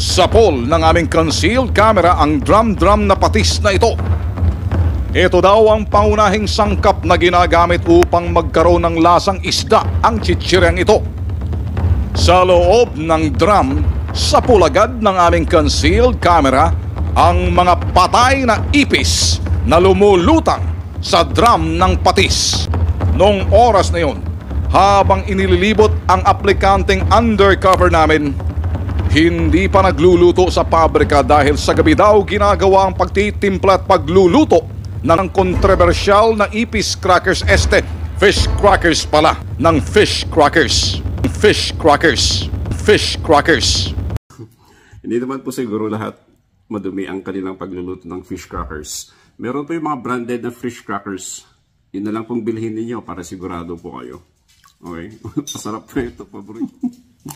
Sa poll ng aming concealed camera ang drum na patis na ito. Ito daw ang pangunahing sangkap na ginagamit upang magkaroon ng lasang isda ang chichiryang ito. Sa loob ng drum, sa pulagad ng aming concealed camera ang mga patay na ipis na lumulutang sa drum ng patis. Noong oras na yun, habang inililibot ang aplikanteng undercover namin, hindi pa nagluluto sa pabrika dahil sa gabi daw ginagawa ang pagtitimpla at pagluluto ng kontrobersyal na ipis crackers fish crackers pala, ng fish crackers. Hindi naman po siguro lahat madumi ang kanilang pagluluto ng fish crackers. Meron po yung mga branded na fish crackers. Yun na lang pong bilhin ninyo para sigurado po kayo. Okay? Masarap po ito, paborito.